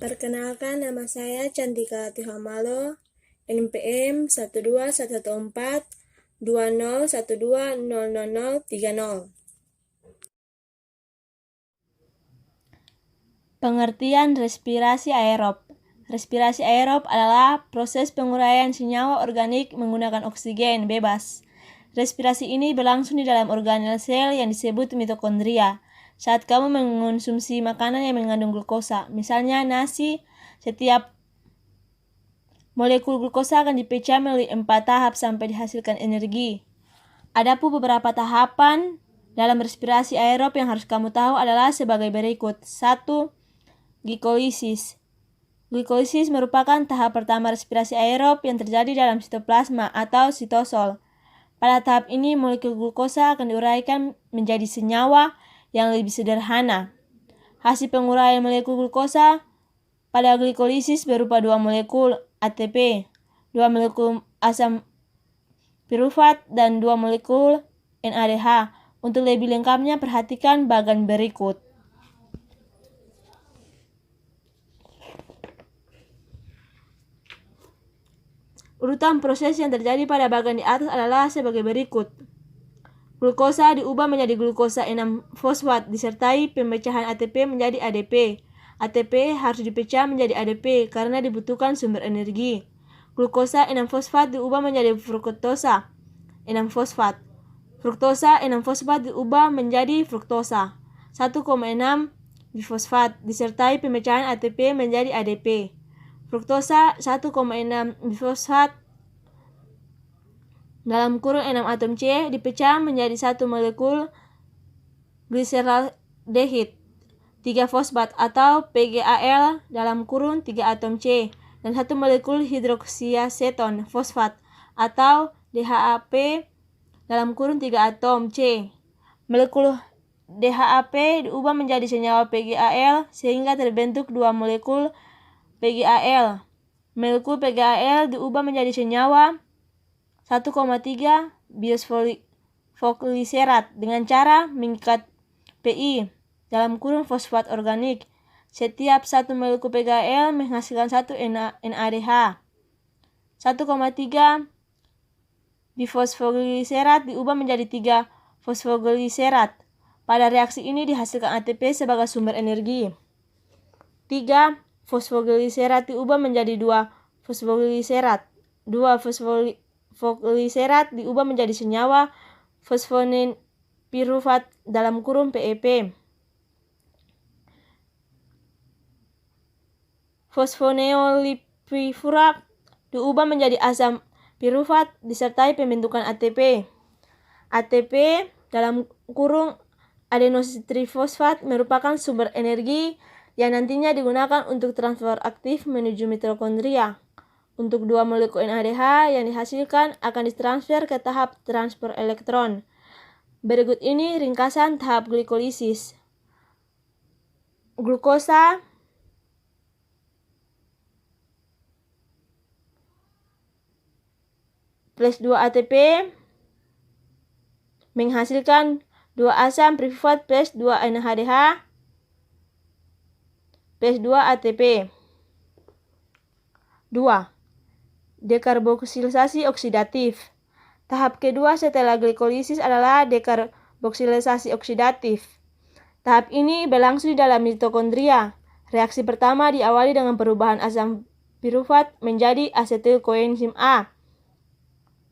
Perkenalkan, nama saya Cantika Tihamalo, NPM 1214201200030. Pengertian respirasi aerob. Respirasi aerob adalah proses penguraian senyawa organik menggunakan oksigen bebas. Respirasi ini berlangsung di dalam organel sel yang disebut mitokondria. Saat kamu mengonsumsi makanan yang mengandung glukosa, misalnya nasi, setiap molekul glukosa akan dipecah melalui 4 tahap sampai dihasilkan energi. Adapun beberapa tahapan dalam respirasi aerob yang harus kamu tahu adalah sebagai berikut. 1. Glikolisis. Glikolisis merupakan tahap pertama respirasi aerob yang terjadi dalam sitoplasma atau sitosol. Pada tahap ini, molekul glukosa akan diuraikan menjadi senyawa yang lebih sederhana. Hasil penguraian molekul glukosa pada glikolisis berupa 2 molekul ATP, 2 molekul asam pirufat, dan 2 molekul NADH. Untuk lebih lengkapnya, perhatikan bagan berikut. Urutan proses yang terjadi pada bagan di atas adalah sebagai berikut. Glukosa diubah menjadi glukosa 6-fosfat disertai pemecahan ATP menjadi ADP. ATP harus dipecah menjadi ADP karena dibutuhkan sumber energi. Glukosa 6-fosfat diubah menjadi fruktosa 6-fosfat. Fruktosa 6-fosfat diubah menjadi fruktosa 1,6 bifosfat disertai pemecahan ATP menjadi ADP. Fruktosa 1,6 bifosfat dalam kurung 6 atom C dipecah menjadi 1 molekul gliseraldehid 3-fosfat atau PGAL dalam kurung 3 atom C dan 1 molekul hidroksiaseton fosfat atau DHAP dalam kurung 3 atom C. Molekul DHAP diubah menjadi senyawa PGAL sehingga terbentuk 2 molekul PGAL. Molekul PGAL diubah menjadi senyawa 1,3 biosfoliserat dengan cara mengikat Pi dalam kurung fosfat organik. Setiap 1 molekul PGAL menghasilkan 1 NADH. 1,3 bifosfoliserat diubah menjadi 3 fosfogliserat. Pada reaksi ini dihasilkan ATP sebagai sumber energi. 3 fosfogliserat diubah menjadi 2 fosfogliserat. 2 fosfogliserat diubah menjadi senyawa fosfonipirufat dalam kurung PEP. Fosfoneolipifurat diubah menjadi asam pirufat disertai pembentukan ATP. ATP dalam kurung adenositrifosfat merupakan sumber energi yang nantinya digunakan untuk transfer aktif menuju mitokondria. Untuk 2 molekul NADH yang dihasilkan akan ditransfer ke tahap transfer elektron. Berikut ini ringkasan tahap glikolisis. Glukosa plus 2 ATP menghasilkan 2 asam pirufat plus 2 NADH plus 2 ATP. 2. Dekarboksilisasi oksidatif. Tahap kedua setelah glikolisis adalah dekarboksilisasi oksidatif. Tahap ini berlangsung di dalam mitokondria. Reaksi pertama diawali dengan perubahan asam pirufat menjadi asetil koenzim A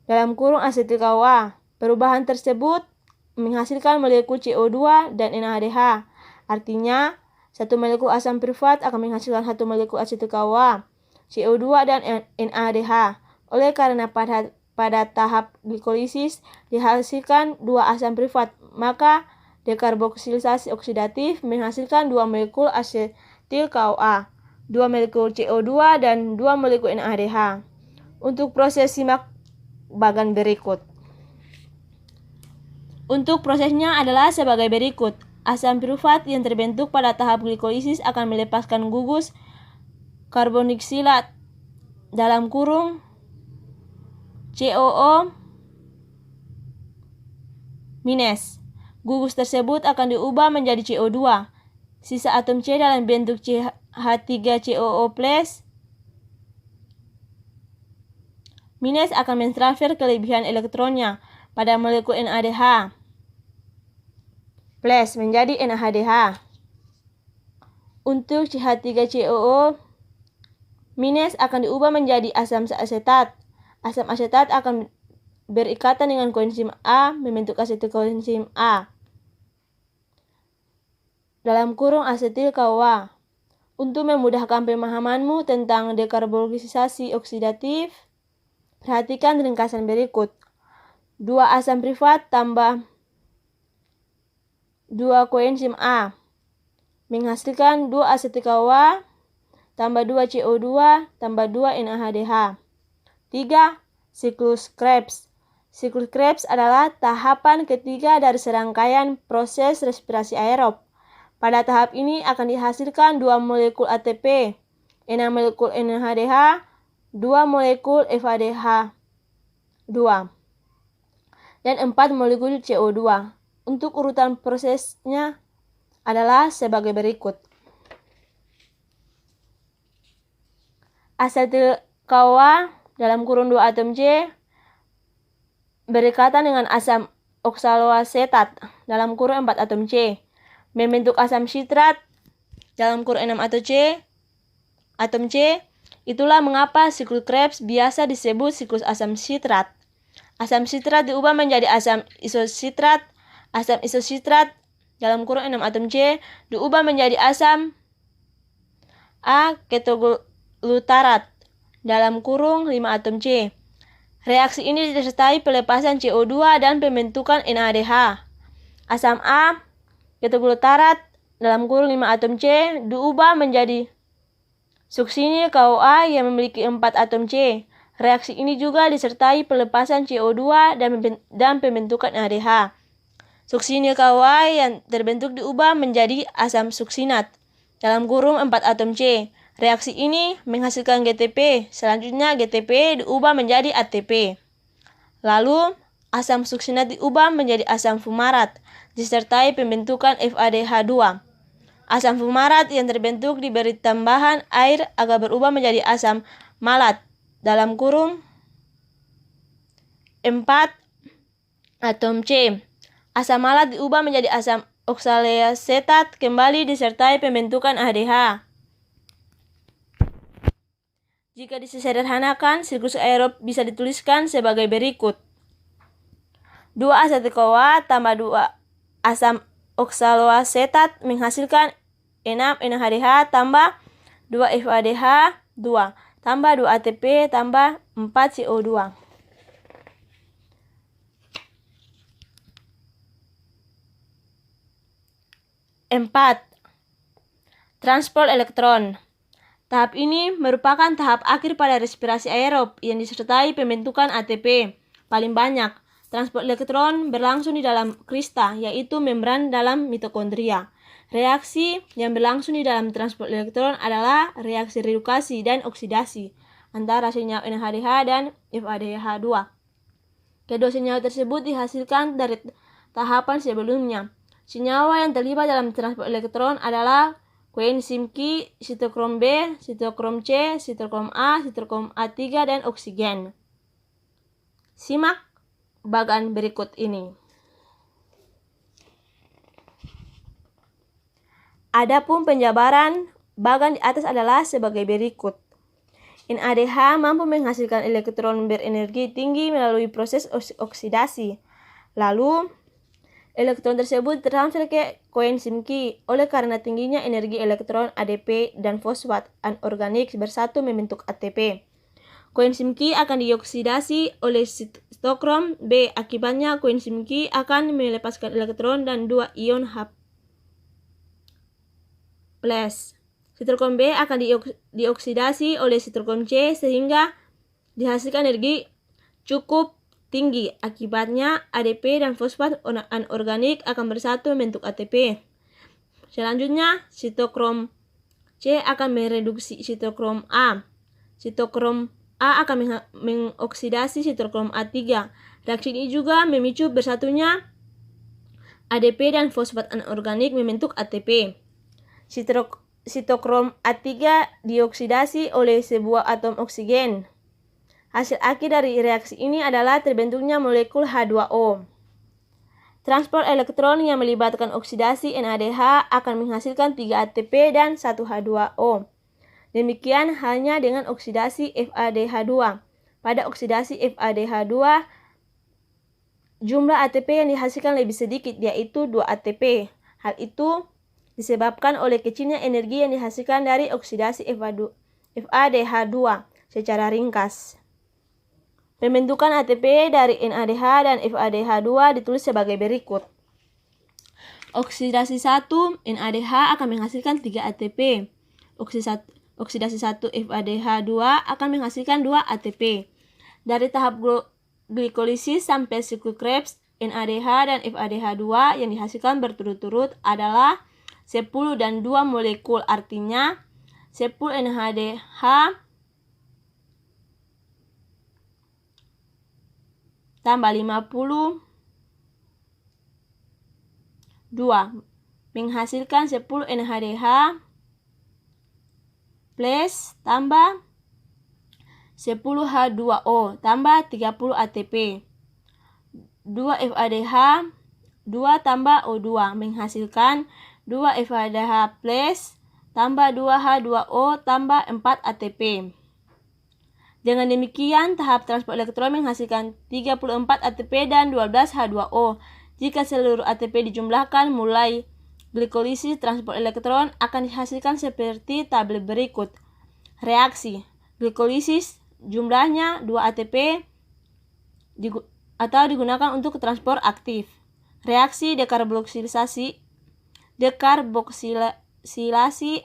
dalam kurung asetil CoA. Perubahan tersebut menghasilkan molekul CO2 dan NADH. Artinya, 1 molekul asam pirufat akan menghasilkan 1 molekul asetil CoA, CO2 dan NADH. Oleh karena pada tahap glikolisis dihasilkan 2 asam pirufat, maka dekarboksilisasi oksidatif menghasilkan 2 molekul asetil CoA, 2 molekul CO2 dan 2 molekul NADH. Untuk proses simak bagan berikut. Untuk prosesnya adalah sebagai berikut. Asam pirufat yang terbentuk pada tahap glikolisis akan melepaskan gugus karboniksilat dalam kurung COO-. Gugus tersebut akan diubah menjadi CO2. Sisa atom C dalam bentuk H3COO plus minus akan mentransfer kelebihan elektronnya pada molekul NADH plus menjadi NADH. Untuk CH3COO minus akan diubah menjadi asam asetat. Asam asetat akan berikatan dengan koenzim A membentuk asetil A. Dalam kurung asetil CoA. Untuk memudahkan pemahamanmu tentang dekarboksisasi oksidatif, perhatikan ringkasan berikut. 2 asam privat tambah 2 koenzim A menghasilkan 2 asetil CoA tambah 2 CO2 tambah 2 NADH. 3. Siklus Krebs. Siklus Krebs adalah tahapan ketiga dari serangkaian proses respirasi aerob. Pada tahap ini akan dihasilkan 2 molekul ATP, 6 molekul NADH, 2 molekul FADH2, dan 4 molekul CO2. Untuk urutan prosesnya adalah sebagai berikut. Asetil CoA dalam kurung 2 atom C berikatan dengan asam oksaloasetat dalam kurung 4 atom C. Membentuk asam sitrat dalam kurung 6 atom C. Itulah mengapa siklus Krebs biasa disebut siklus asam sitrat. Asam sitrat diubah menjadi asam isositrat. Asam isositrat dalam kurung 6 atom C diubah menjadi asam A-ketoglutarat dalam kurung 5 atom C. Reaksi ini disertai pelepasan CO2 dan pembentukan NADH. Asam A-ketoglutarat dalam kurung 5 atom C diubah menjadi suksinil CoA yang memiliki 4 atom C. Reaksi ini juga disertai pelepasan CO2 dan pembentukan NADH. Suksinil CoA yang terbentuk diubah menjadi asam suksinat dalam kurung 4 atom C. Reaksi ini menghasilkan GTP. Selanjutnya GTP diubah menjadi ATP. Lalu asam suksinat diubah menjadi asam fumarat disertai pembentukan FADH2. Asam fumarat yang terbentuk diberi tambahan air agar berubah menjadi asam malat dalam kurung 4 atom C. Asam malat diubah menjadi asam oksaloasetat kembali disertai pembentukan ADH. Jika disederhanakan, siklus aerob bisa dituliskan sebagai berikut. 2 asetil CoA tambah 2 asam oksaloasetat menghasilkan 6 NADH tambah 2 FADH2 tambah 2 ATP tambah 4 CO2. 4. Transport elektron. Tahap ini merupakan tahap akhir pada respirasi aerob yang disertai pembentukan ATP paling banyak. Transport elektron berlangsung di dalam krista, yaitu membran dalam mitokondria. Reaksi yang berlangsung di dalam transport elektron adalah reaksi redukasi dan oksidasi antara senyawa NADH dan FADH2. Kedua senyawa tersebut dihasilkan dari tahapan sebelumnya. Senyawa yang terlibat dalam transport elektron adalah koenzim Q, sitokrom B, sitokrom C, sitokrom A, sitokrom A3, dan oksigen. Simak bagan berikut ini. Adapun penjabaran bagan di atas adalah sebagai berikut. NADH mampu menghasilkan elektron berenergi tinggi melalui proses oksidasi. Lalu, elektron tersebut transfer ke koenzim Q. Oleh karena tingginya energi elektron, ADP dan fosfat anorganik bersatu membentuk ATP. Koenzim Q akan dioksidasi oleh sitokrom B. Akibatnya, koenzim Q akan melepaskan elektron dan 2 ion H+. Sitokrom B akan dioksidasi oleh sitokrom C sehingga dihasilkan energi cukup tinggi. Akibatnya, ADP dan fosfat anorganik akan bersatu membentuk ATP. Selanjutnya, sitokrom C akan mereduksi sitokrom A. Sitokrom A akan mengoksidasi sitokrom A3. Reaksi ini juga memicu bersatunya ADP dan fosfat anorganik membentuk ATP. sitokrom A3 dioksidasi oleh sebuah atom oksigen. Hasil akhir dari reaksi ini adalah terbentuknya molekul H2O. Transport elektron yang melibatkan oksidasi NADH akan menghasilkan 3 ATP dan 1 H2O. Demikian hanya dengan oksidasi FADH2. Pada oksidasi FADH2, jumlah ATP yang dihasilkan lebih sedikit, yaitu 2 ATP. Hal itu disebabkan oleh kecilnya energi yang dihasilkan dari oksidasi FADH2. Secara ringkas, pembentukan ATP dari NADH dan FADH2 ditulis sebagai berikut. Oksidasi 1 NADH akan menghasilkan 3 ATP. Oksidasi 1 FADH2 akan menghasilkan 2 ATP. Dari tahap glikolisis sampai siklus Krebs, NADH dan FADH2 yang dihasilkan berturut-turut adalah 10 dan 2 molekul, artinya 10 NADH tambah 50 2 menghasilkan 10 NADH plus tambah 10 H2O tambah 30 ATP. 2 FADH 2 tambah O2 menghasilkan 2 FADH plus tambah 2 H2O tambah 4 ATP. Dengan demikian, tahap transport elektron menghasilkan 34 ATP dan 12 H2O. Jika seluruh ATP dijumlahkan mulai glikolisis, transport elektron akan dihasilkan seperti tabel berikut. Reaksi glikolisis jumlahnya 2 ATP atau digunakan untuk transport aktif. Reaksi dekarboksilasi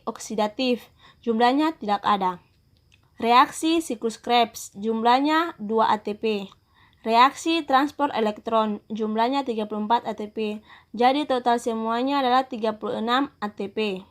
oksidatif jumlahnya tidak ada. Reaksi siklus Krebs jumlahnya 2 ATP. Reaksi transport elektron jumlahnya 34 ATP. Jadi total semuanya adalah 36 ATP.